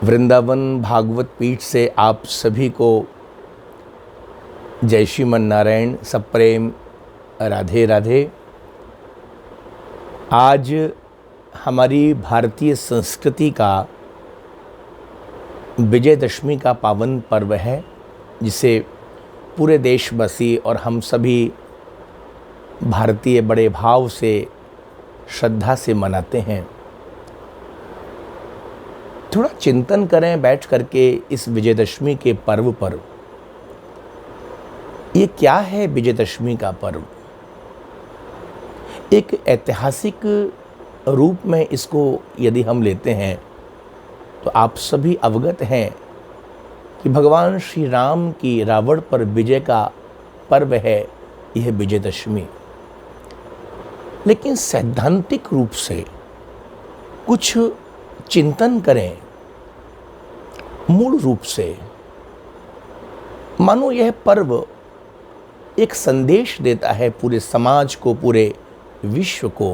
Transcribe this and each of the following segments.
वृंदावन भागवत पीठ से आप सभी को जय श्रीमन नारायण, सप्रेम राधे राधे। आज हमारी भारतीय संस्कृति का विजयदशमी का पावन पर्व है, जिसे पूरे देशवासी और हम सभी भारतीय बड़े भाव से, श्रद्धा से मनाते हैं। थोड़ा चिंतन करें बैठ करके इस विजयदशमी के पर्व पर। ये क्या है विजयदशमी का पर्व? एक ऐतिहासिक रूप में इसको यदि हम लेते हैं तो आप सभी अवगत हैं कि भगवान श्री राम की रावण पर विजय का पर्व है यह विजयदशमी। लेकिन सैद्धांतिक रूप से कुछ चिंतन करें, मूल रूप से मानो यह पर्व एक संदेश देता है पूरे समाज को, पूरे विश्व को।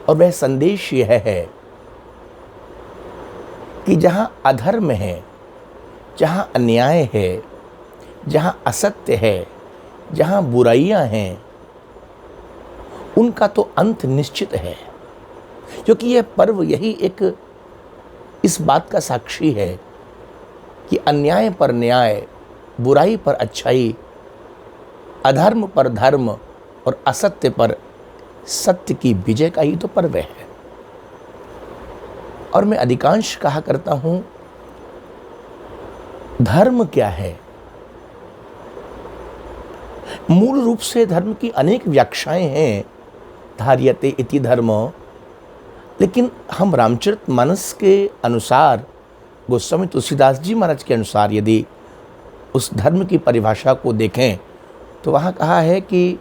और वह संदेश यह है कि जहां अधर्म है, जहां अन्याय है, जहां असत्य है, जहां बुराइयां हैं, उनका तो अंत निश्चित है। क्योंकि यह पर्व यही एक इस बात का साक्षी है कि अन्याय पर न्याय, बुराई पर अच्छाई, अधर्म पर धर्म और असत्य पर सत्य की विजय का ही तो पर्व है। और मैं अधिकांश कहा करता हूं, धर्म क्या है? मूल रूप से धर्म की अनेक व्याख्याएं हैं, धार्यते इति धर्म। लेकिन हम रामचरितमानस के अनुसार, गोस्वामी तुलसीदास जी महाराज के अनुसार यदि उस धर्म की परिभाषा को देखें तो वहाँ कहा है कि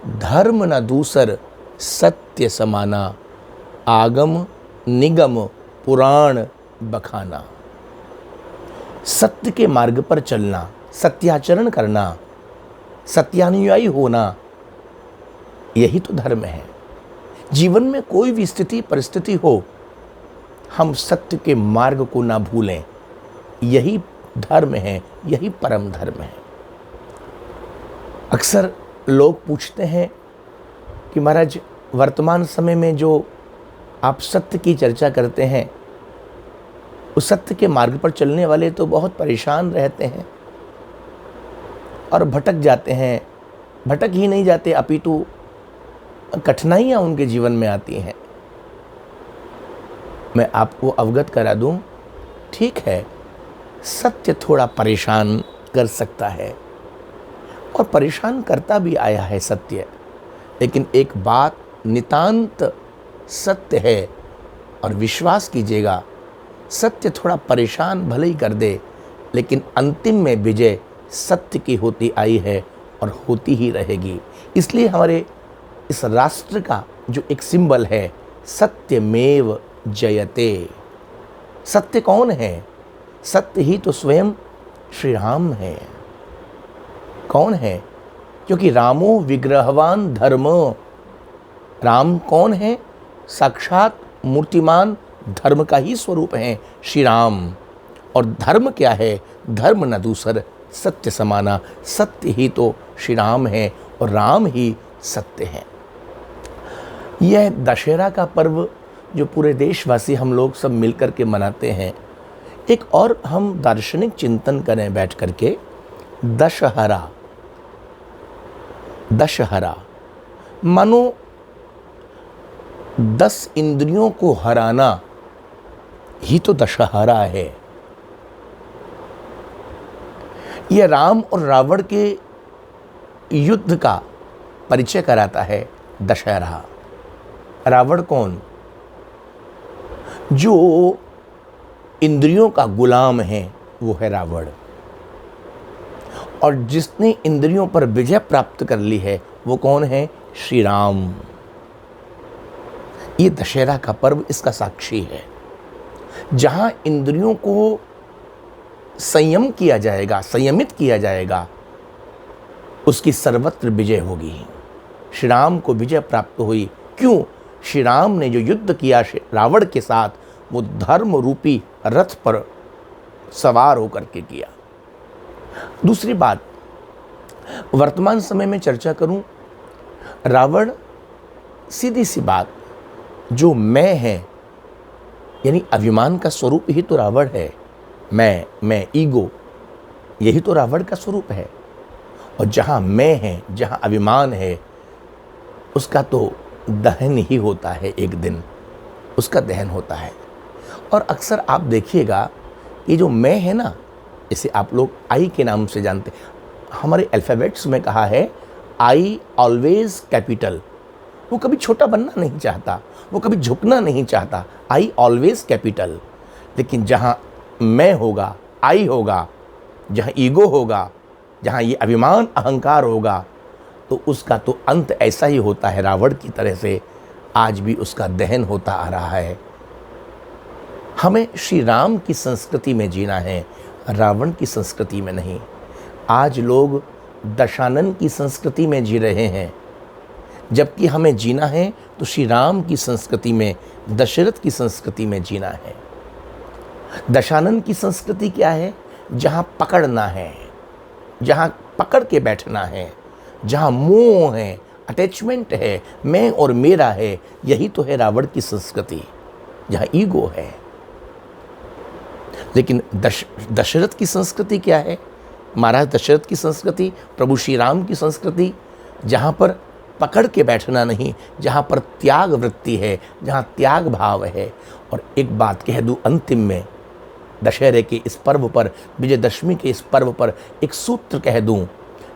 धर्म न दूसर सत्य समाना, आगम निगम पुराण बखाना। सत्य के मार्ग पर चलना, सत्याचरण करना, सत्यानुयायी होना, यही तो धर्म है। जीवन में कोई भी स्थिति परिस्थिति हो, हम सत्य के मार्ग को ना भूलें, यही धर्म है, यही परम धर्म है। अक्सर लोग पूछते हैं कि महाराज, वर्तमान समय में जो आप सत्य की चर्चा करते हैं, उस सत्य के मार्ग पर चलने वाले तो बहुत परेशान रहते हैं और भटक जाते हैं। भटक ही नहीं जाते, अपितु कठिनाइयाँ उनके जीवन में आती हैं। मैं आपको अवगत करा दूं, ठीक है, सत्य थोड़ा परेशान कर सकता है और परेशान करता भी आया है सत्य। लेकिन एक बात नितांत सत्य है, और विश्वास कीजिएगा, सत्य थोड़ा परेशान भले ही कर दे, लेकिन अंतिम में विजय सत्य की होती आई है और होती ही रहेगी। इसलिए हमारे इस राष्ट्र का जो एक सिंबल है, सत्यमेव जयते। सत्य कौन है? सत्य ही तो स्वयं श्री राम है। कौन है? क्योंकि रामो विग्रहवान धर्मो। राम कौन है? साक्षात मूर्तिमान धर्म का ही स्वरूप है श्री राम। और धर्म क्या है? धर्म न दूसर सत्य समाना। सत्य ही तो श्री राम है और राम ही सत्य है। यह दशहरा का पर्व जो पूरे देशवासी हम लोग सब मिलकर के मनाते हैं, एक और हम दार्शनिक चिंतन करें बैठ करके। दशहरा, दशहरा मानो 10 इंद्रियों को हराना ही तो दशहरा है। यह राम और रावण के युद्ध का परिचय कराता है दशहरा। रावण कौन? जो इंद्रियों का गुलाम है, वो है रावण। और जिसने इंद्रियों पर विजय प्राप्त कर ली है, वो कौन है? श्री राम। ये दशहरा का पर्व इसका साक्षी है। जहां इंद्रियों को संयम किया जाएगा, संयमित किया जाएगा, उसकी सर्वत्र विजय होगी। श्री राम को विजय प्राप्त हुई। क्यों? श्री राम ने जो युद्ध किया रावण के साथ, वो धर्म रूपी रथ पर सवार होकर के किया। दूसरी बात, वर्तमान समय में चर्चा करूं, रावण सीधी सी बात, जो है यानी अभिमान का स्वरूप ही तो रावण है। मैं ईगो, यही तो रावण का स्वरूप है। और जहाँ मैं है, जहाँ अभिमान है, उसका तो दहन ही होता है, एक दिन उसका दहन होता है। और अक्सर आप देखिएगा, ये जो मैं है ना, इसे आप लोग आई के नाम से जानते हैं। हमारे अल्फ़ाबेट्स में कहा है आई ऑलवेज कैपिटल। वो कभी छोटा बनना नहीं चाहता, वो कभी झुकना नहीं चाहता, आई ऑलवेज कैपिटल। लेकिन जहाँ मैं होगा, आई होगा, जहाँ ईगो होगा, जहाँ ये अभिमान अहंकार होगा, तो उसका तो अंत ऐसा ही होता है। रावण की तरह से आज भी उसका दहन होता आ रहा है। हमें श्री राम की संस्कृति में जीना है, रावण की संस्कृति में नहीं। आज लोग दशानन की संस्कृति में जी रहे हैं, जबकि हमें जीना है तो श्री राम की संस्कृति में, दशरथ की संस्कृति में जीना है। दशानन की संस्कृति क्या है? जहाँ पकड़ना है, जहाँ पकड़ के बैठना है, जहाँ मोह है, अटैचमेंट है, मैं और मेरा है, यही तो है रावण की संस्कृति, जहाँ ईगो है। लेकिन दशरथ की संस्कृति क्या है? महाराज दशरथ की संस्कृति, प्रभु श्री राम की संस्कृति, जहाँ पर पकड़ के बैठना नहीं, जहाँ पर त्याग वृत्ति है, जहाँ त्याग भाव है। और एक बात कह दूँ अंतिम में, दशहरे के इस पर्व पर, विजयदशमी के इस पर्व पर एक सूत्र कह दूँ,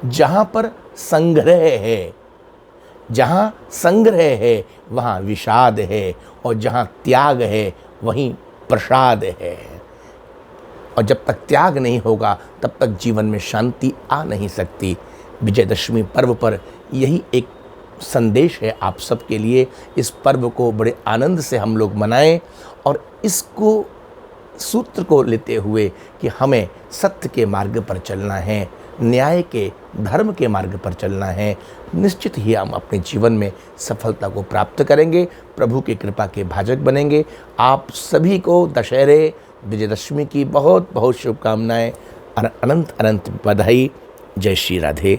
जहाँ पर संग्रह है, जहाँ संग्रह है वहाँ विषाद है, और जहाँ त्याग है वहीं प्रसाद है। और जब तक त्याग नहीं होगा तब तक जीवन में शांति आ नहीं सकती। विजयदशमी पर्व पर यही एक संदेश है आप सबके लिए। इस पर्व को बड़े आनंद से हम लोग मनाएं, और इसको सूत्र को लेते हुए कि हमें सत्य के मार्ग पर चलना है, न्याय के, धर्म के मार्ग पर चलना है। निश्चित ही हम अपने जीवन में सफलता को प्राप्त करेंगे, प्रभु की कृपा के भाजक बनेंगे। आप सभी को दशहरे, विजयदशमी की बहुत बहुत शुभकामनाएं और अनंत अनंत बधाई। जय श्री राधे।